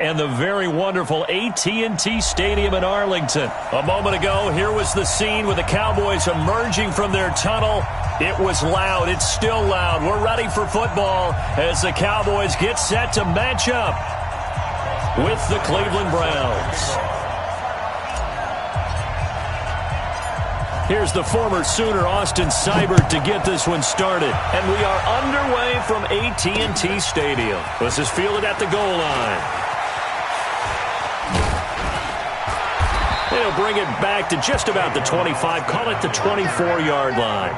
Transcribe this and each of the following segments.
And the very wonderful AT&T Stadium in Arlington. A moment ago, here was the scene with the Cowboys emerging from their tunnel. It was loud. It's still loud. We're ready for football as the Cowboys get set to match up with the Cleveland Browns. Here's the former Sooner, Austin Seibert, to get this one started. And we are underway from AT&T Stadium. This is fielded at the goal line. They'll bring it back to just about the 25, call it the 24-yard line.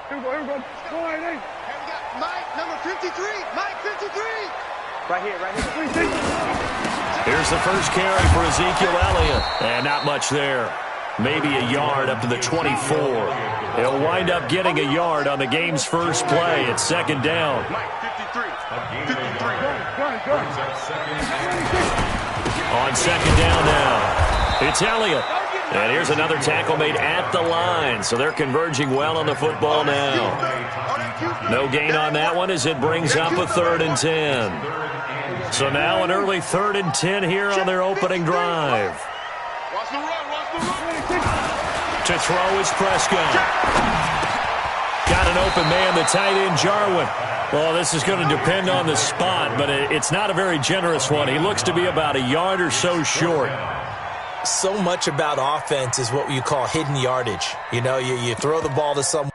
Here we go. Go ahead, Here we got Mike, number 53. Mike, 53. Right here. Here's the first carry for Ezekiel Elliott. And not much there. Maybe a yard up to the 24. He'll wind up getting a yard on the game's first play. It's second down. On second down now, it's Elliott. And here's another tackle made at the line. So they're converging well on the football now. No gain on that one as it brings up a 3rd and 10. So now an early 3rd and 10 here on their opening drive. To throw is Prescott. Got an open man, the tight end Jarwin. Well, this is going to depend on the spot, but it's not a very generous one. He looks to be about a yard or so short. So much about offense is what you call hidden yardage. You know, you throw the ball to someone.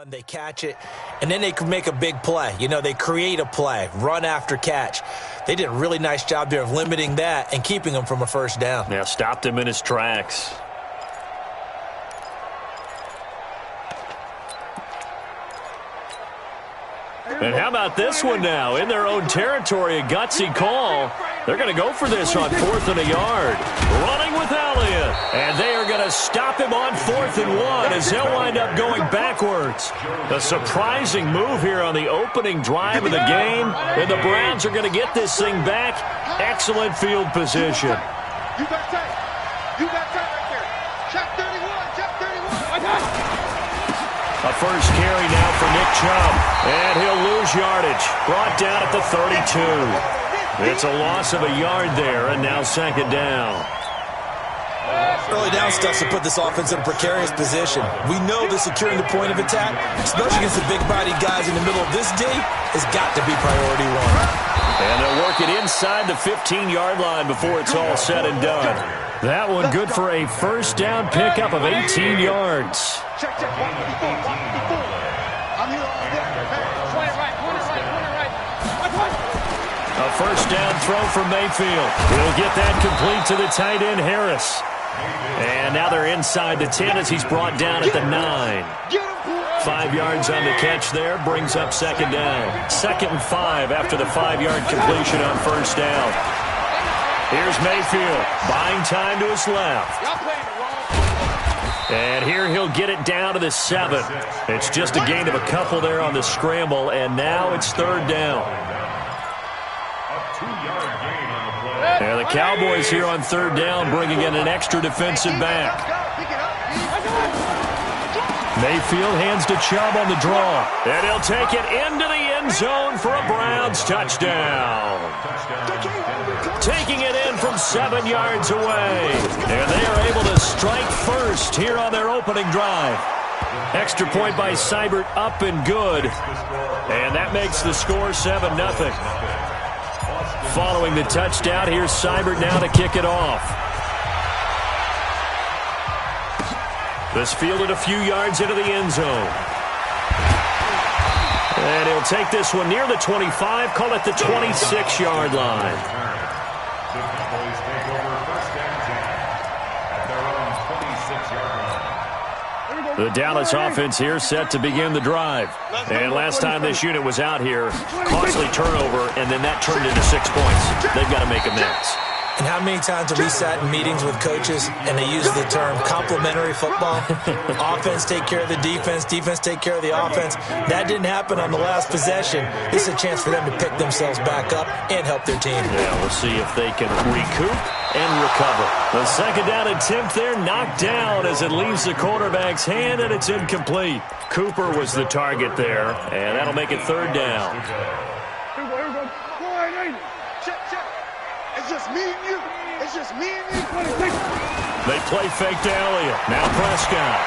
They catch it, and then they can make a big play. You know, they create a play, run after catch. They did a really nice job there of limiting that and keeping him from a first down. Yeah, stopped him in his tracks. And how about this one now? In their own territory, a gutsy call. They're going to go for this on 4th and a yard. Running with Elliott. And they are going to stop him on 4th and 1 as they'll wind up going backwards. A surprising move here on the opening drive of the game. And the Browns are going to get this thing back. Excellent field position. You got tight. You got tight right there. Check 31. Check 31. A first carry now for Nick Chubb. And he'll lose yardage. Brought down at the 32. It's a loss of a yard there, and now second down. Early down stuff to put this offense in a precarious position. We know that securing the point of attack, especially against the big-bodied guys in the middle of this day, has got to be priority one. And they'll work it inside the 15-yard line before it's all said and done. That one good for a first down pickup of 18 yards. Check. I'm here all day. Hey, point it right. A first down throw from Mayfield. He'll get that complete to the tight end, Harris. And now they're inside the 10 as he's brought down at the 9. 5 yards on the catch there, brings up second down. 2nd and 5 after the 5-yard completion on first down. Here's Mayfield, buying time to his left. And here he'll get it down to the 7. It's just a gain of a couple there on the scramble, and now it's 3rd down. And the Cowboys here on 3rd down bringing in an extra defensive back. Mayfield hands to Chubb on the draw. And he'll take it into the end zone for a Browns touchdown. Taking it in from 7 yards away. And they are able to strike first here on their opening drive. Extra point by Seibert, up and good. And that makes the score 7-0. Following the touchdown, here's Seibert now to kick it off. This fielded a few yards into the end zone. And he'll take this one near the 25, call it the 26-yard line. The Cowboys take over first and 10 at their own 26-yard line. The Dallas offense here set to begin the drive. And last time this unit was out here, costly turnover, and then that turned into 6 points. They've got to make amends. And how many times have we sat in meetings with coaches and they use the term complementary football? Offense take care of the defense, defense take care of the offense. That didn't happen on the last possession. This is a chance for them to pick themselves back up and help their team. Yeah, we'll see if they can recoup and recover. The second down attempt there knocked down as it leaves the quarterback's hand, and it's incomplete. Cooper was the target there, and that'll make it third down. It's just me and you. It's just me and you. They play fake to Elliott. Now Prescott.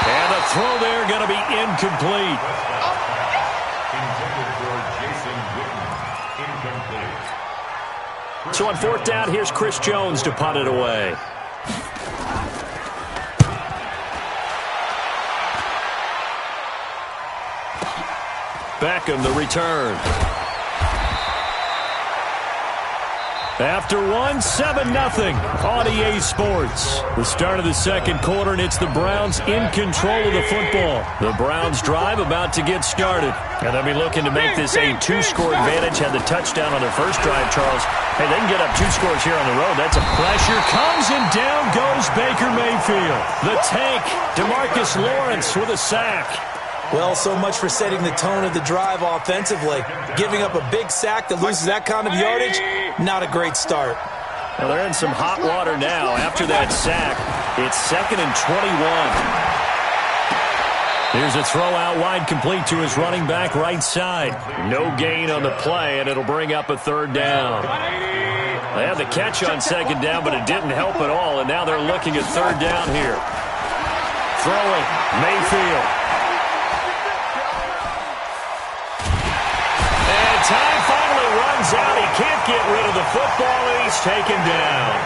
And the throw there going to be incomplete. Intended for Jason Witten. Incomplete. So on fourth down, here's Chris Jones to punt it away. Beckham the return. After one, 7-0 on EA Sports. The start of the second quarter, and it's the Browns in control of the football. The Browns drive about to get started. And they'll be looking to make this a 2-score advantage. Had the touchdown on their first drive, Charles. Hey, they can get up 2 scores here on the road. That's a pressure. Comes and down goes Baker Mayfield. The tank, DeMarcus Lawrence with a sack. Well, so much for setting the tone of the drive offensively. Giving up a big sack that loses that kind of yardage, not a great start. Well, they're in some hot water now. After that sack, it's 2nd and 21. Here's a throw out wide, complete to his running back right side. No gain on the play, and it'll bring up a third down. They had the catch on second down, but it didn't help at all, and now they're looking at third down here. Throwing, Mayfield. Time finally runs out. He can't get rid of the football, and he's taken down.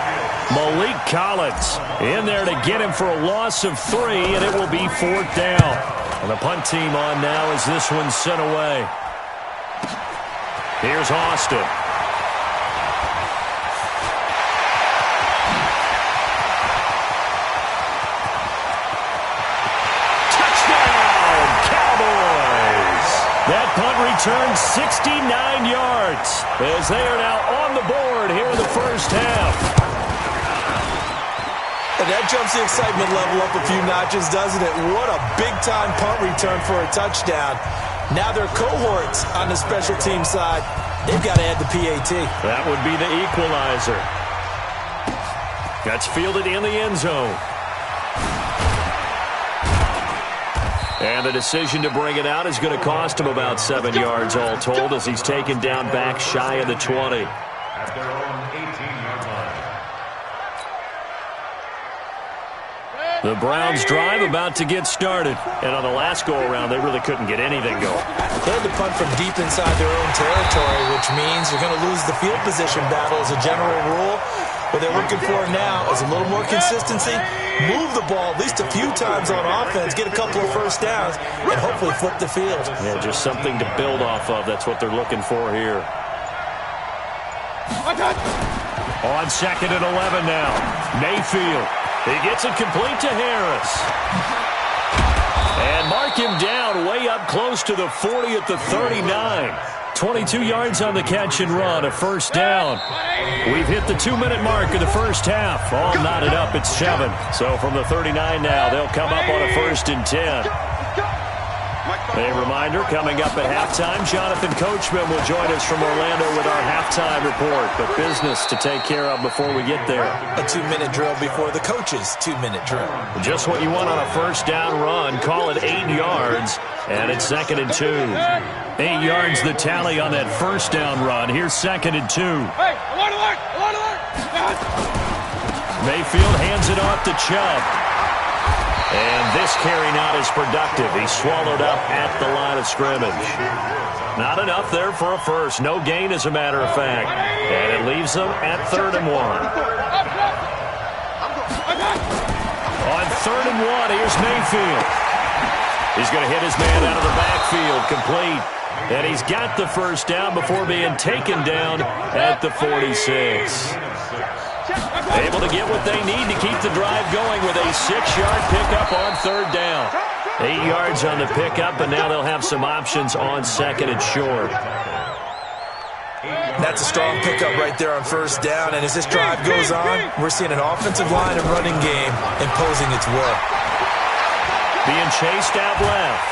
Malik Collins in there to get him for a loss of 3, and it will be fourth down. And the punt team on now as this one's sent away. Here's Austin. That punt returns 69 yards as they are now on the board here in the first half. And that jumps the excitement level up a few notches, doesn't it? What a big-time punt return for a touchdown. Now their cohorts on the special team side, they've got to add the PAT. That would be the equalizer. That's fielded in the end zone. And the decision to bring it out is going to cost him about 7 yards all told as he's taken down back shy of the 20. At their own 18-yard line. The Browns drive about to get started. And on the last go-around, they really couldn't get anything going. They had to punt from deep inside their own territory, which means you're going to lose the field position battle as a general rule. What they're looking for now is a little more consistency, move the ball at least a few times on offense, get a couple of first downs, and hopefully flip the field. Yeah, just something to build off of. That's what they're looking for here. On 2nd and 11 now. Mayfield. He gets it complete to Harris. And mark him down way up close to the 40 at the 39. 22 yards on the catch and run, a first down. We've hit the 2-minute mark of the first half. All knotted up at 7. So from the 39 now, they'll come up on a 1st and 10. A reminder, coming up at halftime, Jonathan Coachman will join us from Orlando with our halftime report. But business to take care of before we get there. A 2-minute drill before the coach's 2-minute drill. Just what you want on a first down run. Call it 8 yards, and it's 2nd and 2. 8 yards the tally on that first down run. Here's 2nd and 2. Hey, I want to work. Mayfield hands it off to Chubb. And this carry not as productive. He's swallowed up at the line of scrimmage. Not enough there for a first. No gain, as a matter of fact. And it leaves them at 3rd and 1. On 3rd and 1, here's Mayfield. He's going to hit his man out of the backfield, complete. And he's got the first down before being taken down at the 46. Able to get what they need to keep the drive going with a 6-yard pickup on third down. 8 yards on the pickup, and now they'll have some options on second and short. That's a strong pickup right there on first down, and as this drive goes on, we're seeing an offensive line and running game imposing its will. Being chased out left.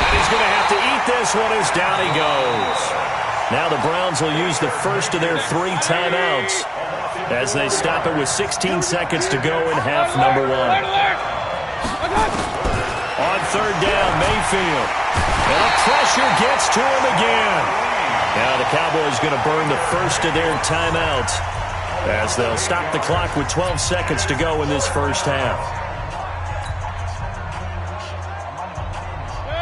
And he's going to have to eat this one as down he goes. Now the Browns will use the first of their 3 timeouts as they stop it with 16 seconds to go in half number 1. On third down, Mayfield. And the pressure gets to him again. Now the Cowboys going to burn the first of their timeouts as they'll stop the clock with 12 seconds to go in this first half.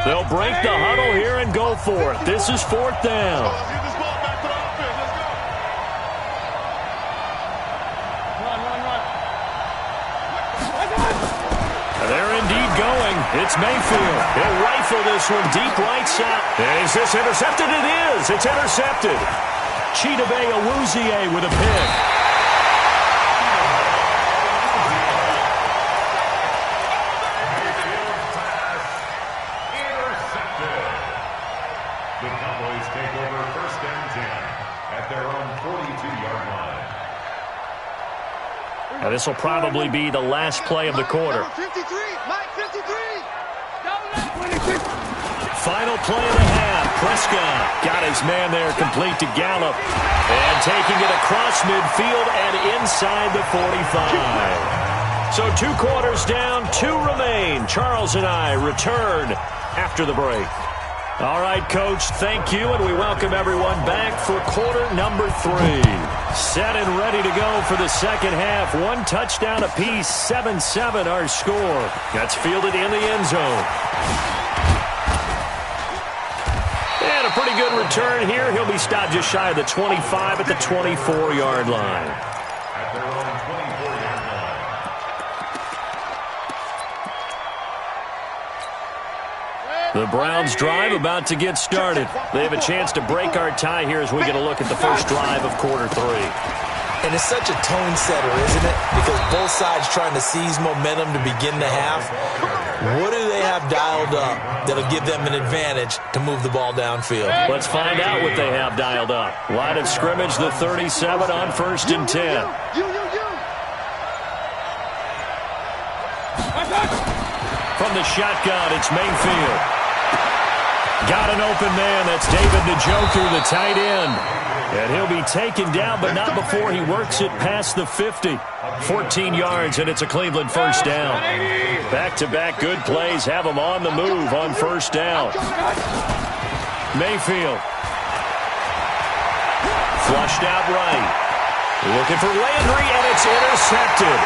They'll break the huddle here and go for it. This is 4th down. They're indeed going. It's Mayfield. He'll rifle this one deep right side. Is this intercepted? It is. It's intercepted. Chidobe Awuzie with a pick. The Cowboys take over 1st and 10 at their own 42-yard line. Now this will probably be the last play of the quarter. Final play of the half. Prescott got his man there complete to Gallup. And taking it across midfield and inside the 45. So 2 quarters down, 2 remain. Charles and I return after the break. All right, Coach, thank you, and we welcome everyone back for quarter number 3. Set and ready to go for the second half. 1 touchdown apiece, 7-7 our score. That's fielded in the end zone. And a pretty good return here. He'll be stopped just shy of the 25 at the 24-yard line. At their own 24-yard line. The Browns drive about to get started. They have a chance to break our tie here as we get a look at the first drive of quarter 3. And it's such a tone setter, isn't it? Because both sides trying to seize momentum to begin the half. What do they have dialed up that'll give them an advantage to move the ball downfield? Let's find out what they have dialed up. Line of scrimmage, the 37 on 1st and 10. From the shotgun, it's Mayfield. Got an open man. That's David Njoku, the tight end. And he'll be taken down, but not before he works it past the 50. 14 yards, and it's a Cleveland first down. Back-to-back good plays have him on the move on first down. Mayfield. Flushed out right. Looking for Landry, and it's intercepted.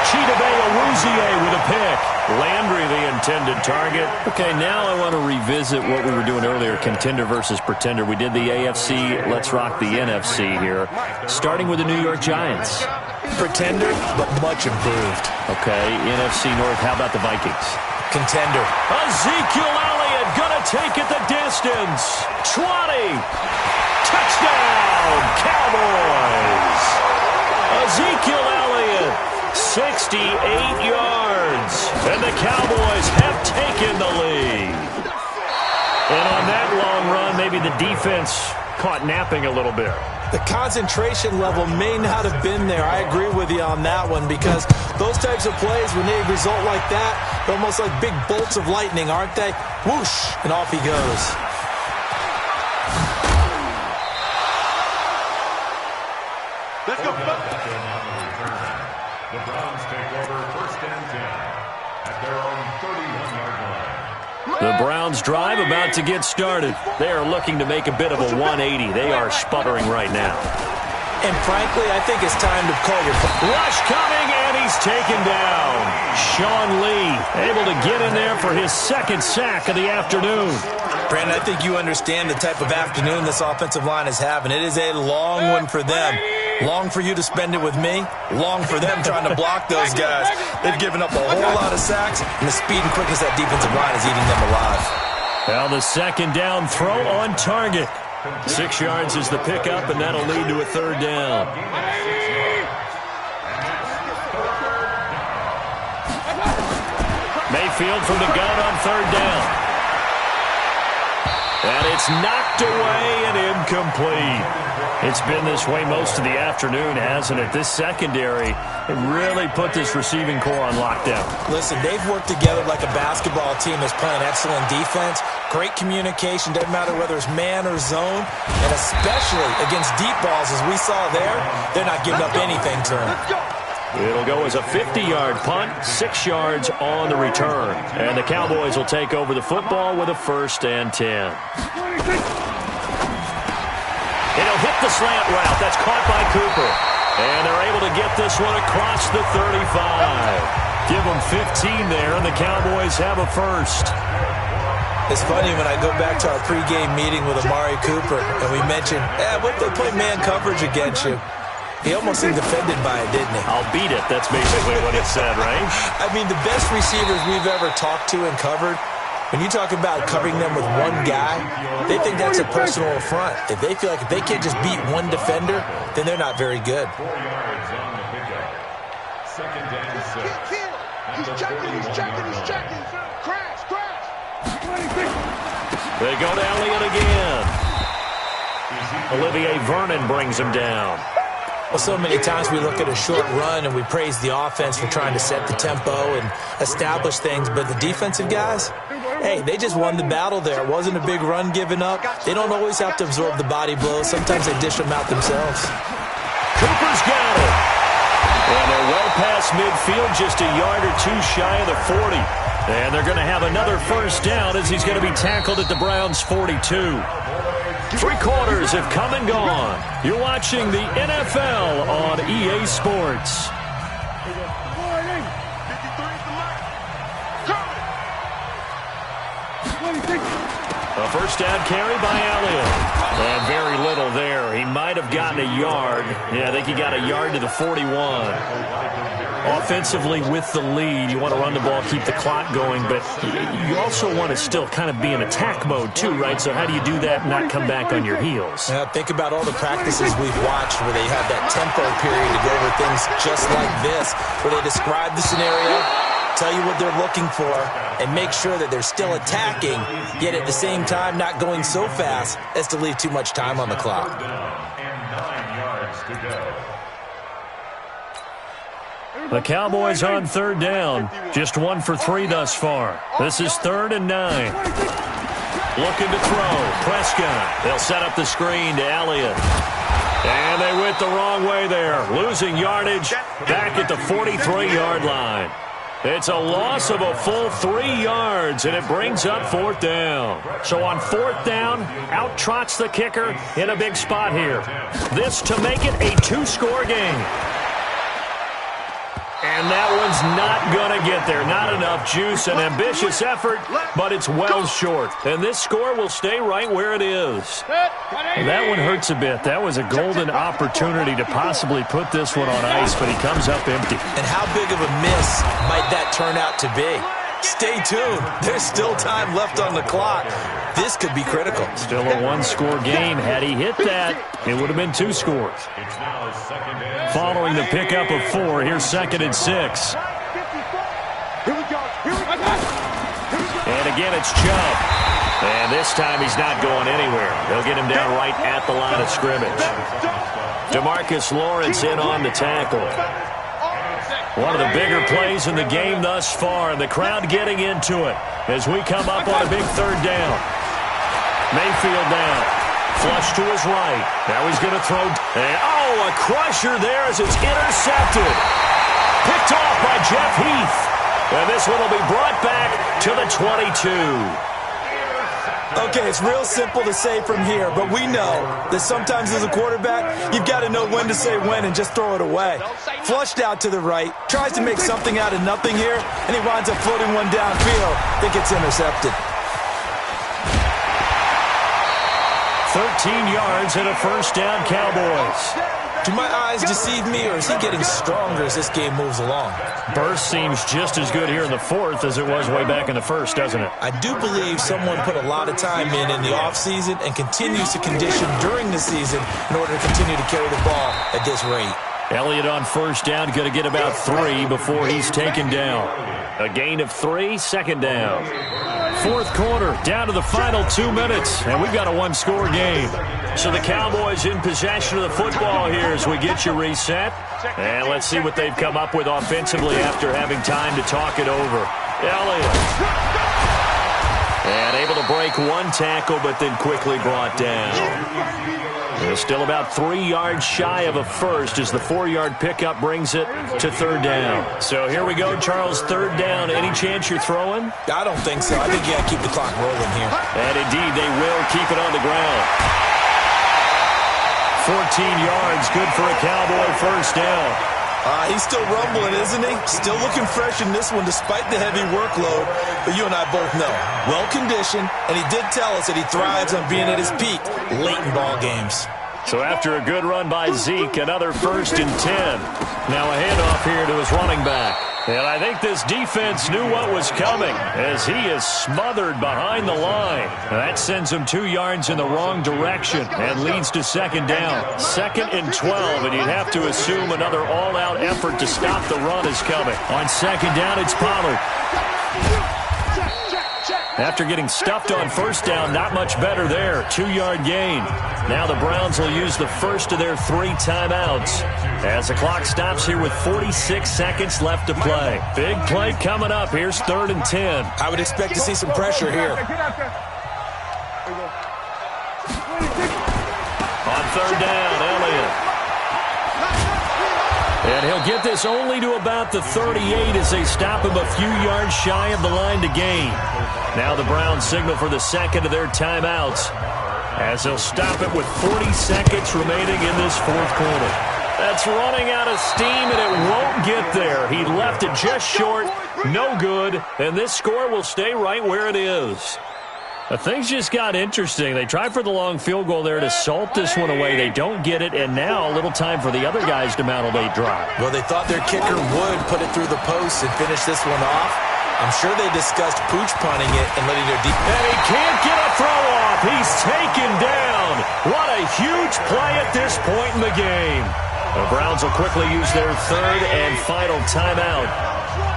Chidobe Awuzie with a pick. Landry, the intended target. Okay, now I want to revisit what we were doing earlier, contender versus pretender. We did the AFC, let's rock the NFC here, starting with the New York Giants. Pretender, but much improved. Okay, NFC North, how about the Vikings? Contender. Ezekiel Elliott gonna take it the distance. 20. Touchdown, Cowboys. Ezekiel Elliott, 68 yards. And the Cowboys have taken the lead. And on that long run, maybe the defense caught napping a little bit. The concentration level may not have been there. I agree with you on that one, because those types of plays, when they result like that, they're almost like big bolts of lightning, aren't they? Whoosh, and off he goes. Let's go. The Browns take over 1st and 10 at their own 31-yard line. The Browns drive about to get started. They are looking to make a bit of a 180. They are sputtering right now. And frankly, I think it's time to call your... Rush coming, and he's taken down. Sean Lee able to get in there for his 2nd sack of the afternoon. Brandon, I think you understand the type of afternoon this offensive line is having. It is a long one for them. Long for you to spend it with me. Long for them trying to block those guys. They've given up a whole lot of sacks, and the speed and quickness of that defensive line is eating them alive. Well, the 2nd down throw on target. 6 yards is the pickup, and that'll lead to a third down. Mayfield from the gun on third down. And it's knocked away and incomplete. It's been this way most of the afternoon, hasn't it? This secondary, it really put this receiving core on lockdown. Listen, they've worked together like a basketball team that's playing excellent defense. Great communication, doesn't matter whether it's man or zone. And especially against deep balls, as we saw there, they're not giving up anything to them. It'll go as a 50-yard punt, 6 yards on the return. And the Cowboys will take over the football with a 1st and 10. It'll hit the slant route. That's caught by Cooper. And they're able to get this one across the 35. Give them 15 there, and the Cowboys have a 1st. It's funny when I go back to our pregame meeting with Amari Cooper, and we mentioned, what if they play man coverage against you? He almost seemed offended by it, didn't he? I'll beat it. That's basically what it said, right? I mean, the best receivers we've ever talked to and covered, when you talk about covering them with one guy, they think that's a personal affront. If they feel like if they can't just beat one defender, then they're not very good. 4 yards on the pickup. 2nd and 6. He's checking. Crash. They go to Elliott again. Olivier Vernon brings him down. Well, so many times we look at a short run and we praise the offense for trying to set the tempo and establish things, but the defensive guys, hey, they just won the battle there. It wasn't a big run given up. They don't always have to absorb the body blows. Sometimes they dish them out themselves. Cooper's got it. And they're well past midfield, just a yard or two shy of the 40. And they're going to have another 1st down as he's going to be tackled at the Browns' 42. 3 quarters have come and gone. You're watching the NFL on EA Sports. A 1st down carry by Elliott. And very little there. He might have gotten a yard. Yeah, I think he got a yard to the 41. Offensively with the lead, you want to run the ball, keep the clock going, but you also want to still kind of be in attack mode too, right? So how do you do that and not come back on your heels? Yeah, think about all the practices we've watched where they have that tempo period to go over things just like this, where they describe the scenario, tell you what they're looking for, and make sure that they're still attacking, yet at the same time not going so fast as to leave too much time on the clock. And 9 yards to go. The Cowboys on 3rd down. Just 1 for 3 thus far. This is 3rd and 9. Looking to throw. Prescott. They'll set up the screen to Elliott. And they went the wrong way there. Losing yardage back at the 43-yard line. It's a loss of a full 3 yards, and it brings up 4th down. So on 4th down, out trots the kicker in a big spot here. This to make it a 2-score game. And that one's not going to get there. Not enough juice, an ambitious effort, but it's well short. And this score will stay right where it is. And that one hurts a bit. That was a golden opportunity to possibly put this one on ice, but he comes up empty. And how big of a miss might that turn out to be? Stay tuned. There's still time left on the clock. This could be critical. Still a 1-score game. Had he hit that, it would have been 2 scores. It's now 2nd and 6. Following the pickup of 4, here's 2nd and 6. Here we go. And again, it's Chubb. And this time he's not going anywhere. They'll get him down right at the line of scrimmage. DeMarcus Lawrence in on the tackle. One of the bigger plays in the game thus far, and the crowd getting into it as we come up on a big 3rd down. Mayfield down. Flush to his right. Now he's going to throw. And, a crusher there as it's intercepted. Picked off by Jeff Heath. And this one will be brought back to the 22. Okay, it's real simple to say from here, but we know that sometimes as a quarterback, you've got to know when to say when and just throw it away. Flushed out to the right, tries to make something out of nothing here, and he winds up floating one downfield that gets intercepted. 13 yards and a 1st down, Cowboys. Do my eyes deceive me, or is he getting stronger as this game moves along? Burst seems just as good here in the fourth as it was way back in the first, doesn't it? I do believe someone put a lot of time in the offseason and continues to condition during the season in order to continue to carry the ball at this rate. Elliott on first down, going to get about 3 before he's taken down. A gain of 3, second down. Fourth quarter, down to the final 2 minutes, and we've got a one-score game. So the Cowboys in possession of the football here as we get you reset. And let's see what they've come up with offensively after having time to talk it over. Elliott. And able to break one tackle, but then quickly brought down. They're still about 3 yards shy of a first as the 4-yard pickup brings it to third down. So here we go, Charles, third down. Any chance you're throwing? I don't think so. I think you got to keep the clock rolling here. And indeed, they will keep it on the ground. 14 yards, good for a Cowboy first down. He's still rumbling, isn't he? Still looking fresh in this one despite the heavy workload. But you and I both know, well-conditioned, and he did tell us that he thrives on being at his peak late in ball games. So after a good run by Zeke, another 1st and 10. Now a handoff here to his running back. And I think this defense knew what was coming as he is smothered behind the line. And that sends him 2 yards in the wrong direction and leads to second down. 2nd and 12, and you'd have to assume another all-out effort to stop the run is coming. On second down, it's Pollard. After getting stuffed on first down, not much better there. 2-yard gain. Now the Browns will use the first of their 3 timeouts as the clock stops here with 46 seconds left to play. Big play coming up. Here's 3rd and 10. I would expect to see some pressure here. On third down, Elliott. And he'll get this only to about the 38 as they stop him a few yards shy of the line to gain. Now the Browns signal for the second of their timeouts as they'll stop it with 40 seconds remaining in this fourth quarter. That's running out of steam, and it won't get there. He left it just short, no good, and this score will stay right where it is. Things just got interesting. They tried for the long field goal there to salt this one away. They don't get it, and now a little time for the other guys to mount a late drive. Well, they thought their kicker would put it through the post and finish this one off. I'm sure they discussed pooch punting it and letting their deep... And he can't get a throw off. He's taken down. What a huge play at this point in the game. The Browns will quickly use their 3rd and final timeout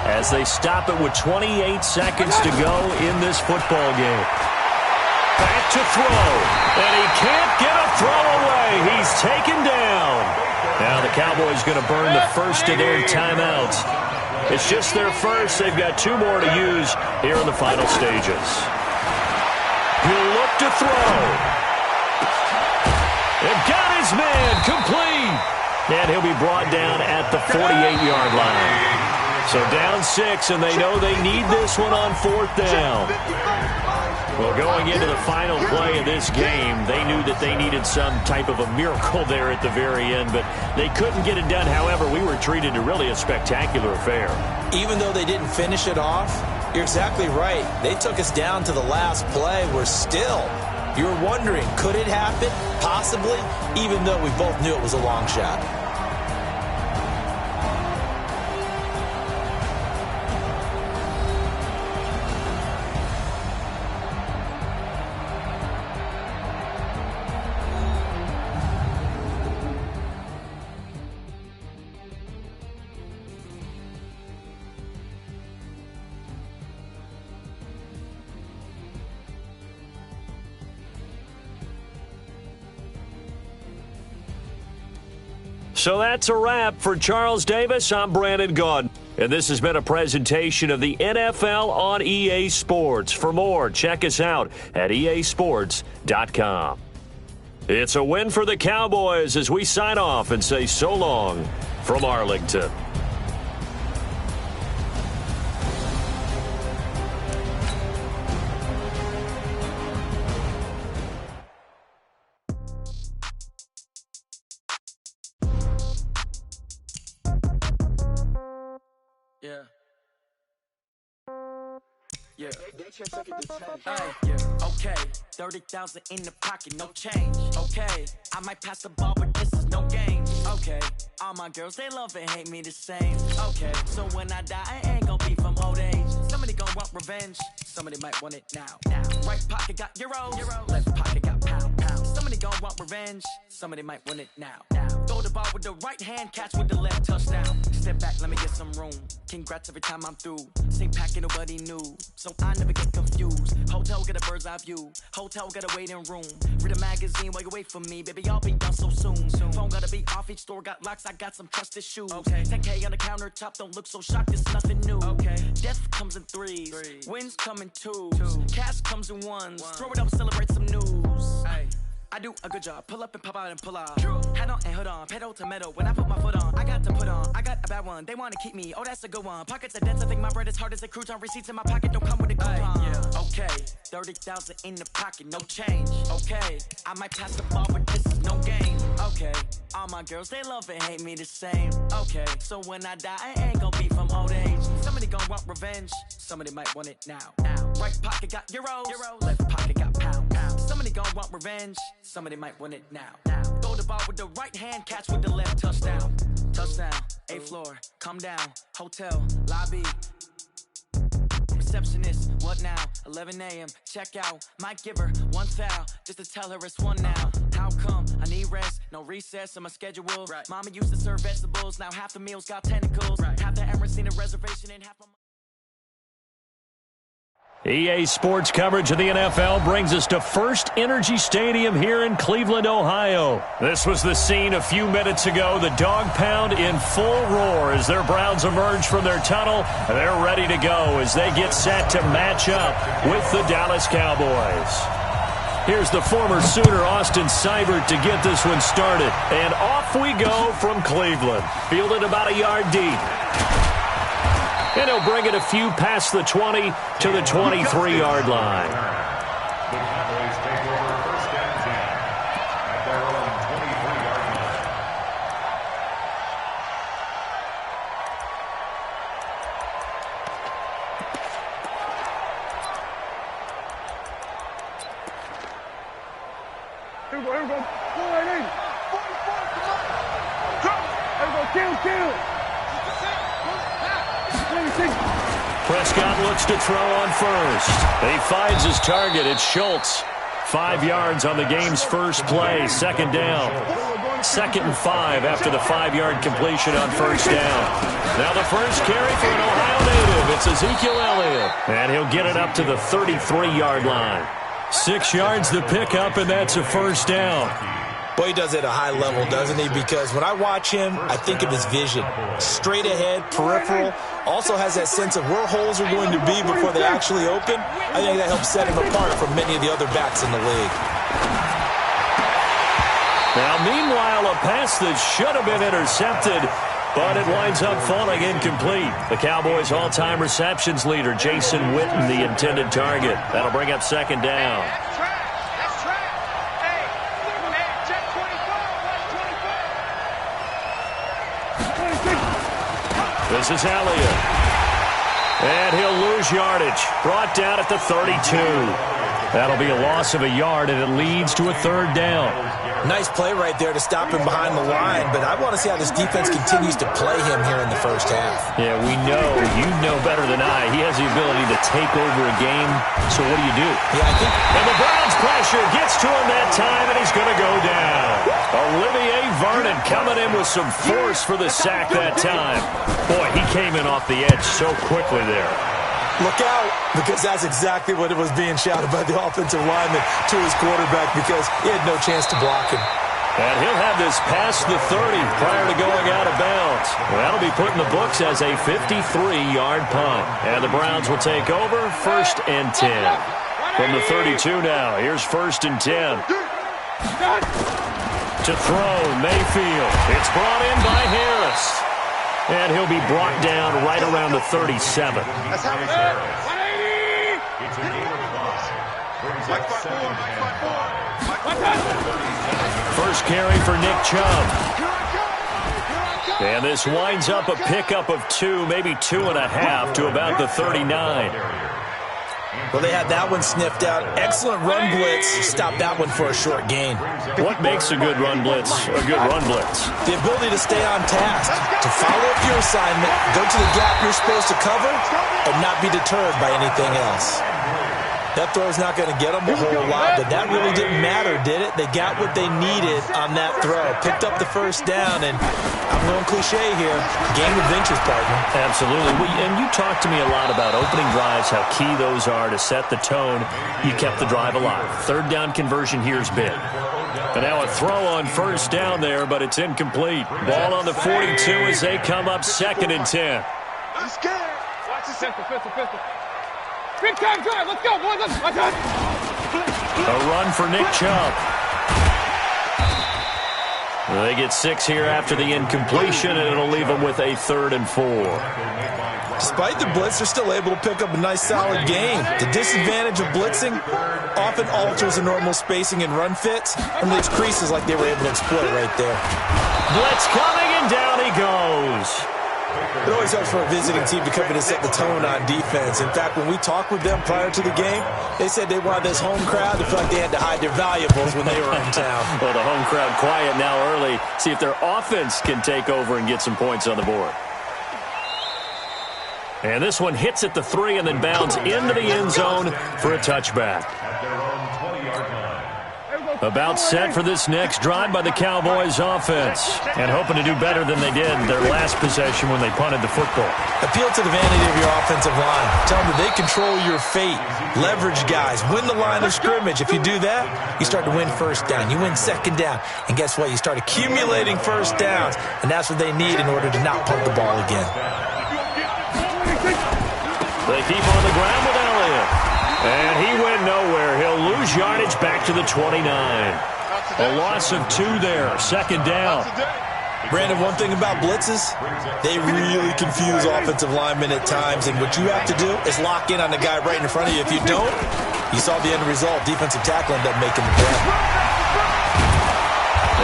as they stop it with 28 seconds to go in this football game. Back to throw, and he can't get a throw away. He's taken down. Now the Cowboys going to burn the first of their timeouts. It's just their first. They've got 2 more to use here in the final stages. He'll look to throw. And got his man complete. And he'll be brought down at the 48-yard line. So down 6, and they know they need this one on 4th down. Well, going into the final play of this game, they knew that they needed some type of a miracle there at the very end, but they couldn't get it done. However, we were treated to really a spectacular affair. Even though they didn't finish it off, you're exactly right. They took us down to the last play. We're still, you're wondering, could it happen? Possibly, even though we both knew it was a long shot. So that's a wrap for Charles Davis. I'm Brandon Gaudin, and this has been a presentation of the NFL on EA Sports. For more, check us out at easports.com. It's a win for the Cowboys as we sign off and say so long from Arlington. Yeah. Yeah. Okay. 30,000 in the pocket, no change. Okay. I might pass the ball, but this is no game. Okay, all my girls, they love and hate me the same. Okay, so when I die, I ain't gonna be from old age. Somebody gonna want revenge, somebody might want it now. Right pocket got euros, left pocket got pound. Somebody gonna want revenge, somebody might want it now. Throw the ball with the right hand, catch with the left, touchdown. Step back, let me get some room. Congrats every time I'm through. Same packet, nobody knew, so I never get confused. Hotel get a bird's eye view, hotel get a waiting room. Read a magazine while you wait for me, baby, I'll be done so soon. Phone gotta be off, each store got locks, I got some trusted shoes. 10K on the countertop, don't look so shocked, it's nothing new. Death comes in threes, wins come in twos, cash comes in ones. Throw it up, celebrate some news. I do a good job, pull up and pop out and pull out. Head on and hood on, pedal to metal. When I put my foot on, I got to put on. I got a bad one, they wanna keep me, oh that's a good one. Pockets are dense, I think my bread is hard as a crouton. Receipts in my pocket don't come with a coupon. Okay, 30,000 in the pocket, no change. Okay, I might pass the ball, but this is no game. Okay, all my girls, they love and hate me the same. Okay, so when I die, I ain't gonna be from old age. Somebody gonna want revenge, somebody might want it now. Right pocket got euros, left pocket got pound. Somebody gonna want revenge, somebody might want it now. Throw the ball with the right hand, catch with the left, touchdown. Touchdown, 8th floor, come down, hotel, lobby. Receptionist, what now? 11 a.m., check out. Might give her one foul, just to tell her it's one now. How come? I need rest, no recess in my schedule. Mama used to serve vegetables, now half the meals got tentacles. Half the Emirates seen a reservation and half my... EA Sports coverage of the NFL brings us to First Energy Stadium here in Cleveland, Ohio. This was the scene a few minutes ago. The dog pound in full roar as their Browns emerge from their tunnel. They're ready to go as they get set to match up with the Dallas Cowboys. Here's the former Sooner, Austin Seibert, to get this one started. And off we go from Cleveland. Fielded about a yard deep. And he'll bring it a few past the 20 to the 23-yard line. The Cowboys take over first and 10 at their own 23-yard line. Here we go. Go right in. 44, come on. Here we go. Kill. Prescott looks to throw on first. He finds his target. It's Schultz. 5 yards on the game's first play. Second down. 2nd and 5 after the 5-yard completion on first down. Now the first carry for an Ohio native. It's Ezekiel Elliott. And he'll get it up to the 33-yard line. 6 yards the pickup, and that's a first down. Boy, he does it at a high level, doesn't he? Because when I watch him, I think of his vision. Straight ahead, peripheral. Also has that sense of where holes are going to be before they actually open. I think that helps set him apart from many of the other backs in the league. Now, meanwhile, a pass that should have been intercepted, but it winds up falling incomplete. The Cowboys' all-time receptions leader, Jason Witten, the intended target. That'll bring up second down. This is Elliott. And he'll lose yardage. Brought down at the 32. That'll be a loss of a yard, and it leads to a third down. Nice play right there to stop him behind the line, but I want to see how this defense continues to play him here in the first half. Yeah, we know. You know better than I. He has the ability to take over a game, so what do you do? Yeah, I think... And the Browns pressure gets to him that time, and he's going to go down. Olivier Vernon coming in with some force for the sack that time. Boy, he came in off the edge so quickly there. Look out, because that's exactly what it was being shouted by the offensive lineman to his quarterback, because he had no chance to block him. And he'll have this past the 30 prior to going out of bounds. That'll be put in the books as a 53-yard punt. And the Browns will take over first and 10. From the 32 now, here's first and 10. To throw, Mayfield. It's brought in by Harris. And he'll be brought down right around the 37. That's how it's done. 180! It's a game of 5. Brings up second and 5. First carry for Nick Chubb. And this winds up a pickup of 2, maybe 2.5 to about the 39. Well, they had that one sniffed out. Excellent run blitz. Stopped that one for a short gain. What makes a good run blitz a good run blitz? The ability to stay on task, to follow up your assignment, go to the gap you're supposed to cover, and not be deterred by anything else. That throw's not going to get them a whole lot, but that really didn't matter, did it? They got what they needed on that throw. Picked up the first down, and I'm going cliche here, game of inches, partner. Absolutely. And you talked to me a lot about opening drives, how key those are to set the tone. You kept the drive alive. Third down conversion here is big. And now a throw on first down there, but it's incomplete. Ball on the 42 as they come up 2nd and 10. I'm scared. Watch the pistol. Big time drive. Let's go, boys. Let's go. A run for Nick Chubb. They get 6 here after the incompletion, and it'll leave them with a 3rd and 4. Despite the blitz, they're still able to pick up a nice, solid gain. The disadvantage of blitzing often alters the normal spacing and run fits and leaves creases like they were able to exploit right there. Blitz coming, and down he goes. It always helps for a visiting team to come in and set the tone on defense. In fact, when we talked with them prior to the game, they said they wanted this home crowd to feel like they had to hide their valuables when they were in town. Well, the home crowd quiet now early. See if their offense can take over and get some points on the board. And this one hits at the 3 and then bounds into the end zone for a touchback. About set for this next drive by the Cowboys offense. And hoping to do better than they did their last possession when they punted the football. Appeal to the vanity of your offensive line. Tell them that they control your fate. Leverage guys. Win the line of scrimmage. If you do that, you start to win first down. You win second down. And guess what? You start accumulating first downs. And that's what they need in order to not punt the ball again. They keep on the ground with Elliott. And he went nowhere. He'll lose yardage back to the 29. A loss of 2 there. 2nd down. Brandon, one thing about blitzes, they really confuse offensive linemen at times. And what you have to do is lock in on the guy right in front of you. If you don't, you saw the end result. Defensive tackle ended up making the play.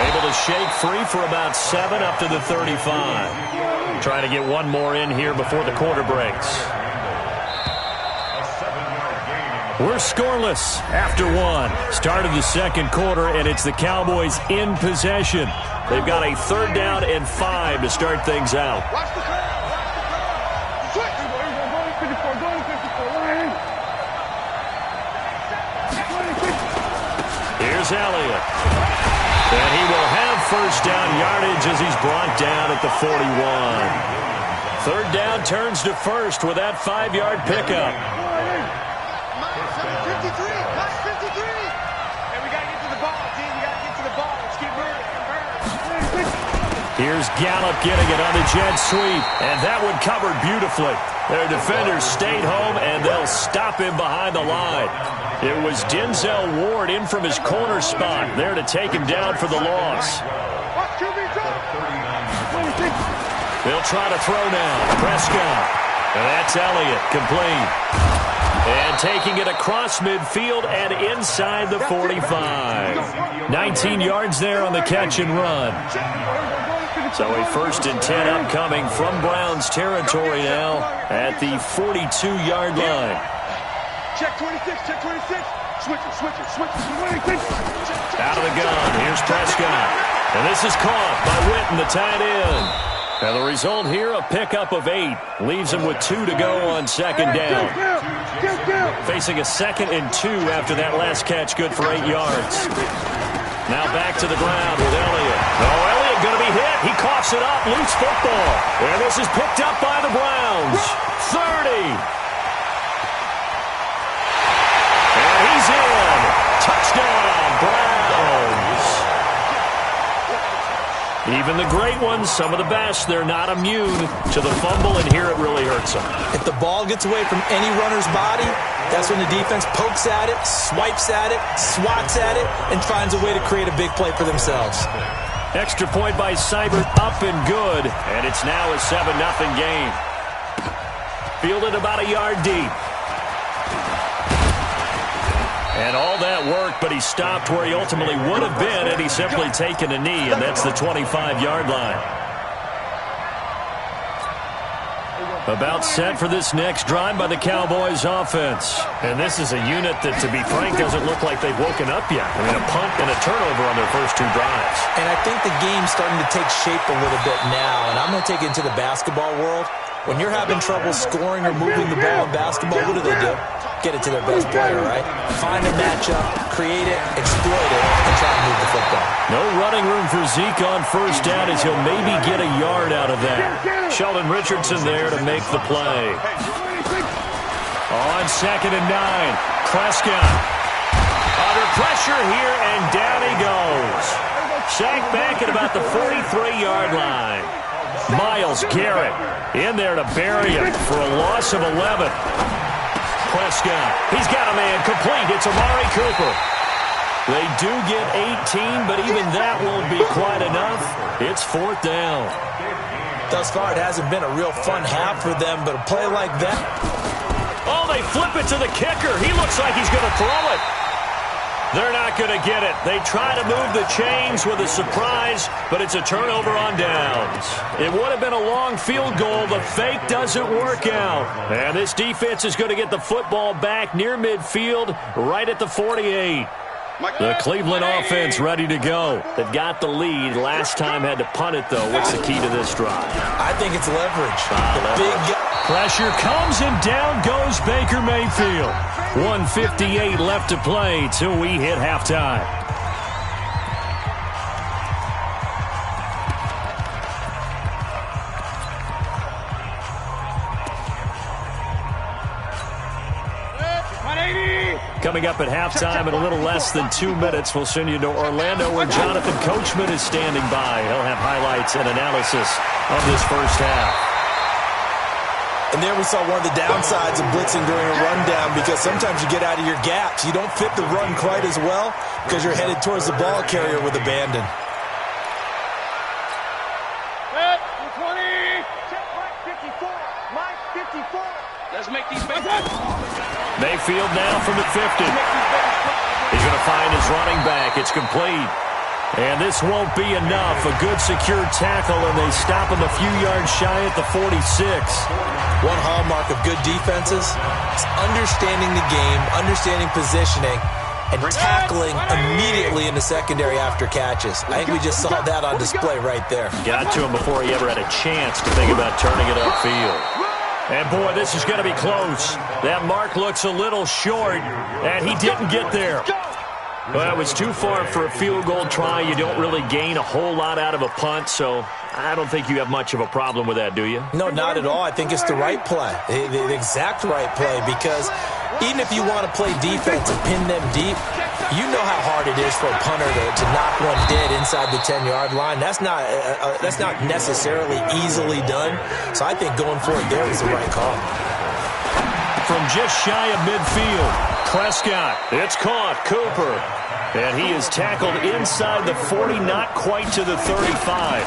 Able to shake free for about 7 up to the 35. Trying to get one more in here before the quarter breaks. We're scoreless after 1. Start of the 2nd quarter, and it's the Cowboys in possession. They've got a 3rd down and 5 to start things out. Watch the crowd. Switch. 54, go to 54. Here's Elliott. And he will have first down yardage as he's brought down at the 41. 3rd down turns to 1st with that 5-yard pickup. 53. Watch 53. Hey, we got to get to the ball, team. We got to get to the ball. Let's keep moving. Here's Gallup getting it on the jet sweep. And that one covered beautifully. Their defenders stayed home, and they'll stop him behind the line. It was Denzel Ward in from his corner spot there to take him down for the loss. They'll try to throw now. Prescott. And that's Elliott, complete. And taking it across midfield and inside the 45. 19 yards there on the catch and run. So a 1st and 10 upcoming from Browns territory now at the 42-yard line. Check 26, check 26. Switch it. Out of the gun, here's Prescott. And this is caught by Witten, the tight end. And the result here, a pickup of 8. Leaves him with 2 to go on 2nd down. Facing a 2nd and 2 after that last catch, good for 8 yards. Now back to the ground with Elliott. Oh, Elliott going to be hit. He coughs it up, loose football. And this is picked up by the Browns. 30. And he's in. Touchdown, Browns. Even the great ones, some of the best, they're not immune to the fumble, and here it really hurts them. If the ball gets away from any runner's body, that's when the defense pokes at it, swipes at it, swats at it, and finds a way to create a big play for themselves. Extra point by Seibert, up and good, and it's now a 7-0 game. Fielded about a yard deep. And all that work, but he stopped where he ultimately would have been had he simply taken a knee, and that's the 25-yard line. About set for this next drive by the Cowboys offense. And this is a unit that, to be frank, doesn't look like they've woken up yet. I mean, a punt and a turnover on their first 2 drives. And I think the game's starting to take shape a little bit now. And I'm going to take it into the basketball world. When you're having trouble scoring or moving the ball in basketball, what do? Get it to their best player, right? Find a matchup, create it, exploit it, and try to move the football. No running room for Zeke on first down as he'll maybe get a yard out of that. Sheldon Richardson there to make the play. On 2nd and 9, Prescott. Under pressure here, and down he goes. Sacked back at about the 43-yard line. Myles Garrett in there to bury him for a loss of 11. Prescott, he's got a man complete. It's Amari Cooper. They do get 18, but even that won't be quite enough. It's 4th down. Thus far, it hasn't been a real fun half for them, but a play like that. Oh, they flip it to the kicker. He looks like he's going to throw it. They're not going to get it. They try to move the chains with a surprise, but it's a turnover on downs. It would have been a long field goal. The fake doesn't work out. And this defense is going to get the football back near midfield, right at the 48. The Cleveland offense ready to go. They've got the lead. Last time had to punt it, though. What's the key to this drive? I think it's leverage. Big pressure comes, and down goes Baker Mayfield. 1:58 left to play till we hit halftime. Coming up at halftime in a little less than 2 minutes, we'll send you to Orlando where Jonathan Coachman is standing by. He'll have highlights and analysis of this first half. And there we saw one of the downsides of blitzing during a rundown, because sometimes you get out of your gaps. You don't fit the run quite as well because you're headed towards the ball carrier with abandon. Let's make these Mayfield now from the 50. He's going to find his running back. It's complete. And this won't be enough. A good secure tackle, and they stop him a few yards shy at the 46. One hallmark of good defenses is understanding the game, understanding positioning, and tackling immediately in the secondary after catches. I think we just saw that on display right there. Got to him before he ever had a chance to think about turning it upfield. And, boy, this is going to be close. That mark looks a little short, and he didn't get there. Well, it was too far for a field goal try. You don't really gain a whole lot out of a punt, so I don't think you have much of a problem with that, do you? No, not at all. I think it's the right play, the exact right play, because even if you want to play defense and pin them deep, you know how hard it is for a punter to knock one dead inside the 10-yard line. That's not necessarily easily done. So I think going for it there is the right call. From just shy of midfield, Prescott. It's caught. Cooper. And he is tackled inside the 40, not quite to the 35.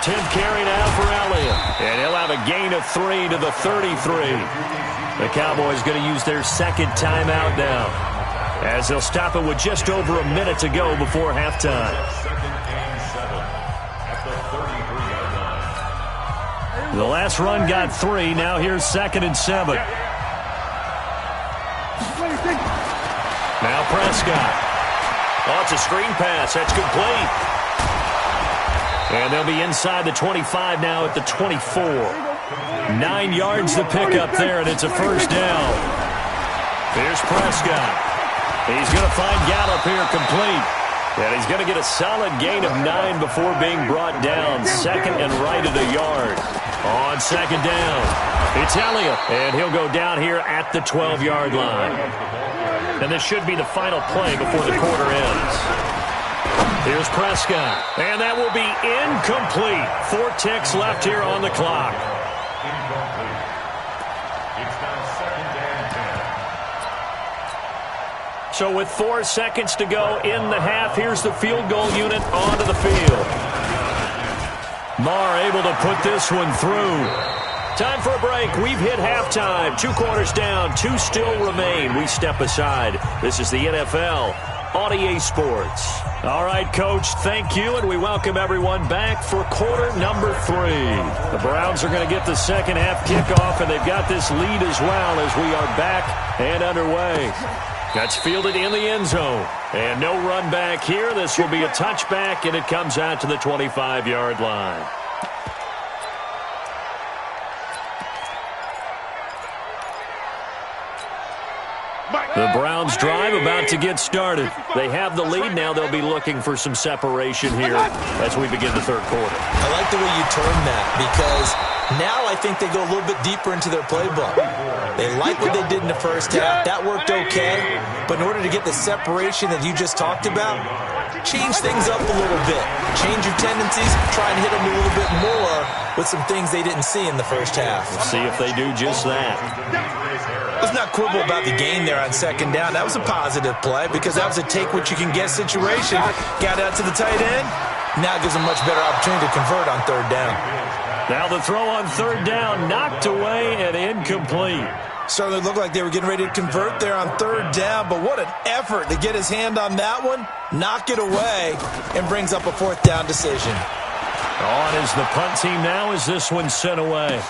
10th carry now for Elliott. And he'll have a gain of 3 to the 33. The Cowboys going to use their second timeout now, as they'll stop it with just over a minute to go before halftime. The last run got 3. Now here's 2nd and 7. Now Prescott. Oh, it's a screen pass. That's complete. And they'll be inside the 25 now at the 24. 9 yards to pick up there, and it's a first down. Here's Prescott. He's going to find Gallup here complete. And he's going to get a solid gain of 9 before being brought down. 2nd and right at a yard. On 2nd down, it's Elliott. And he'll go down here at the 12-yard line. And this should be the final play before the quarter ends. Here's Prescott. And that will be incomplete. 4 ticks left here on the clock. So with 4 seconds to go in the half, here's the field goal unit onto the field. Marr able to put this one through. Time for a break. We've hit halftime. 2 quarters down. 2 still remain. We step aside. This is the NFL on EA Sports. All right, Coach, thank you, and we welcome everyone back for quarter number 3. The Browns are going to get the second half kickoff, and they've got this lead as well as we are back and underway. That's fielded in the end zone. And no run back here. This will be a touchback, and it comes out to the 25-yard line. The Browns drive about to get started. They have the lead. Now they'll be looking for some separation here as we begin the third quarter. I like the way you term that because now I think they go a little bit deeper into their playbook. They like what they did in the first half. That worked okay. But in order to get the separation that you just talked about, change things up a little bit. Change your tendencies. Try and hit them a little bit more with some things they didn't see in the first half. We'll see if they do just that. Let's not quibble about the gain there on second down. That was a positive play because that was a take-what-you-can-get situation. Got out to the tight end. Now it gives them much better opportunity to convert on third down. Now the throw on third down, knocked away and incomplete. Certainly looked like they were getting ready to convert there on third down, but what an effort to get his hand on that one, knock it away, and brings up a fourth down decision. On is the punt team now as this one's sent away.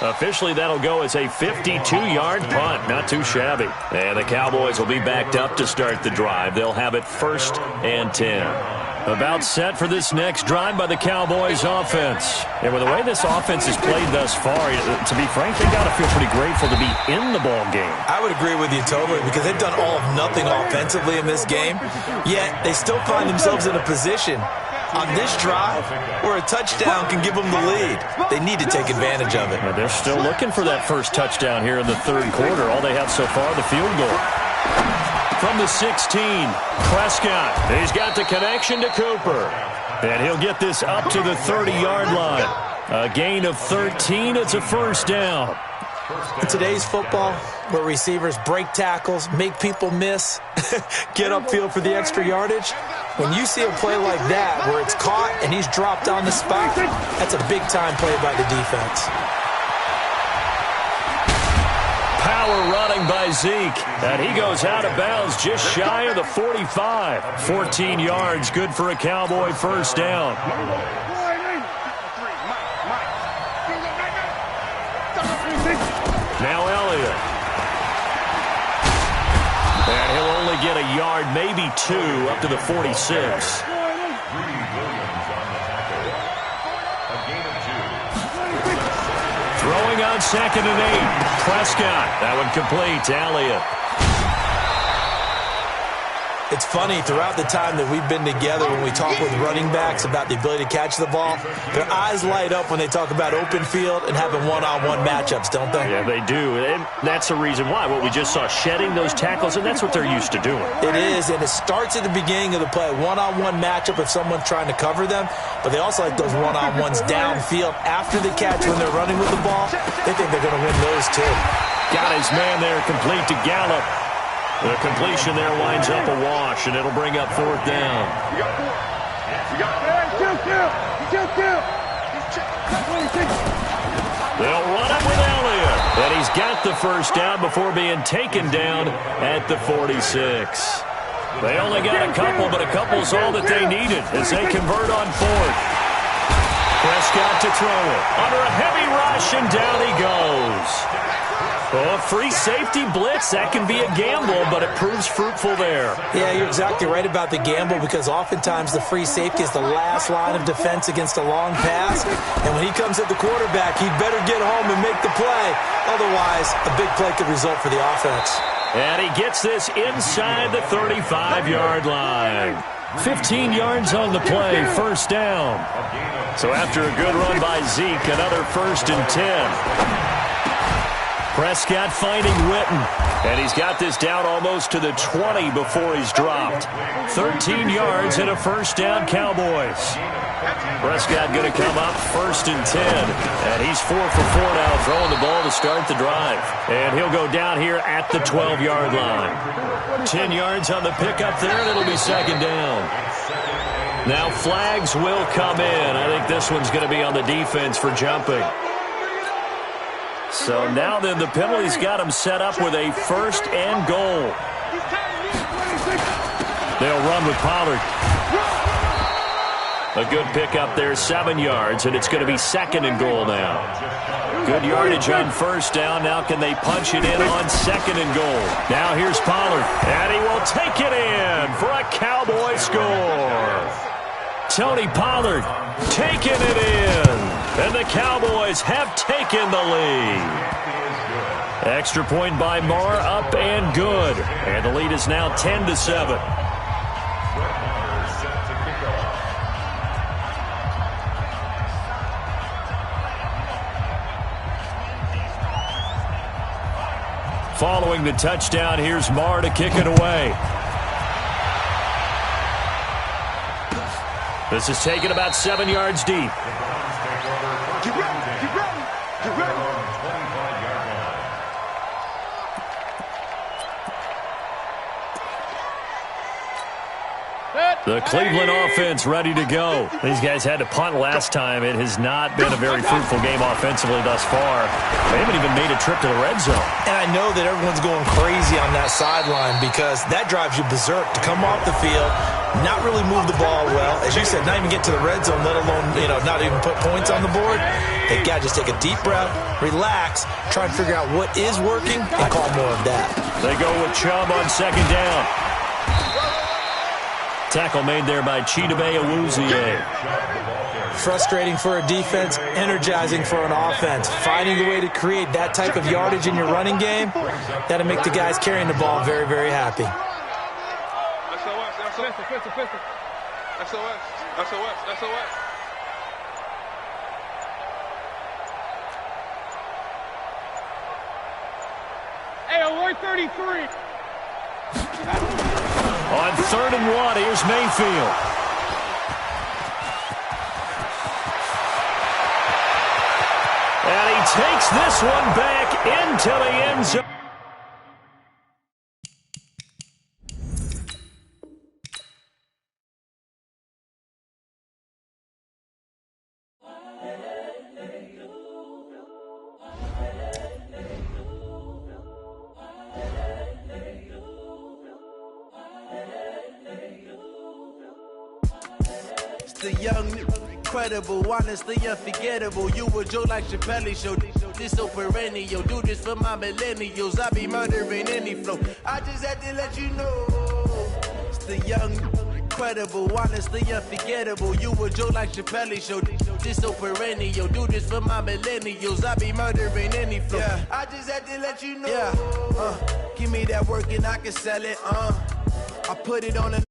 Officially, that'll go as a 52-yard punt. Not too shabby. And the Cowboys will be backed up to start the drive. They'll have it 1st and 10. About set for this next drive by the Cowboys offense. And with the way this offense has played thus far, to be frank, they got to feel pretty grateful to be in the ball game. I would agree with you totally because they've done all of nothing offensively in this game, yet they still find themselves in a position on this drive where a touchdown can give them the lead. They need to take advantage of it. Well, they're still looking for that first touchdown here in the third quarter. All they have so far, the field goal. From the 16, Prescott. He's got the connection to Cooper. And he'll get this up to the 30-yard line. A gain of 13. It's a first down. In today's football, where receivers break tackles, make people miss, get upfield for the extra yardage, when you see a play like that where it's caught and he's dropped on the spot, that's a big-time play by the defense. Power running by Zeke. And he goes out of bounds just shy of the 45. 14 yards, good for a Cowboy first down. Now Elliott. And he'll only get a yard, maybe 2, up to the 46. Throwing on 2nd and 8. Prescott. That one complete to Elliott. It's funny, throughout the time that we've been together, when we talk with running backs about the ability to catch the ball, their eyes light up when they talk about open field and having one-on-one matchups, don't they? Yeah, they do. And that's the reason why. What we just saw, shedding those tackles, and that's what they're used to doing. It is, and it starts at the beginning of the play. One-on-one matchup if someone's trying to cover them, but they also like those one-on-ones downfield after the catch when they're running with the ball. They think they're going to win those, too. Got his man there, complete to Gallup. The completion there winds up a wash, and it'll bring up 4th down. They'll run it with Elliott, and he's got the first down before being taken down at the 46. They only got a couple, but a couple's all that they needed as they convert on 4th. Prescott to throw it. Under a heavy rush, and down he goes. Oh, free safety blitz, that can be a gamble, but it proves fruitful there. Yeah, you're exactly right about the gamble because oftentimes the free safety is the last line of defense against a long pass. And when he comes at the quarterback, he'd better get home and make the play. Otherwise, a big play could result for the offense. And he gets this inside the 35-yard line. 15 yards on the play, first down. So after a good run by Zeke, another 1st and 10. Prescott finding Witten, and he's got this down almost to the 20 before he's dropped. 13 yards and a first down, Cowboys. Prescott going to come up 1st and 10, and he's 4 for 4 now, throwing the ball to start the drive. And he'll go down here at the 12-yard line. 10 yards on the pickup there, and it'll be 2nd down. Now flags will come in. I think this one's going to be on the defense for jumping. So now then the penalty's got him set up with a 1st and goal. They'll run with Pollard. A good pickup there, 7 yards, and it's going to be 2nd and goal now. Good yardage on 1st down. Now can they punch it in on 2nd and goal? Now here's Pollard, and he will take it in for a Cowboy score. Tony Pollard taking it in, and the Cowboys have taken the lead. Extra point by Marr, up and good, and the lead is now 10-7. Following the touchdown, here's Marr to kick it away. This is taken about 7 yards deep. Get ready, get ready, get ready. The Cleveland offense ready to go. These guys had to punt last time. It has not been a very fruitful game offensively thus far. They haven't even made a trip to the red zone. And I know that everyone's going crazy on that sideline because that drives you berserk to come off the field, not really move the ball well. As you said, not even get to the red zone, let alone, not even put points on the board. They got to just take a deep breath, relax, try and figure out what is working, and call more of that. They go with Chubb on 2nd down. Tackle made there by Chidobe Awuzie. Frustrating for a defense, energizing for an offense. Finding a way to create that type of yardage in your running game, that'll make the guys carrying the ball very, very happy. SOS. Hey, alert 33. On 3rd and 1, here's Mayfield. And he takes this one back into the end zone. The young, incredible, honestly unforgettable. You a Joe like Chappelle show. This so perennial. Do this for my millennials. I be murdering any flow. I just had to let you know. It's the young, incredible, honestly unforgettable. You a Joe like Chappelle show. This so perennial. Do this for my millennials. I be murdering any flow. Yeah. I just had to let you know. Yeah. Give me that work and I can sell it. I put it on a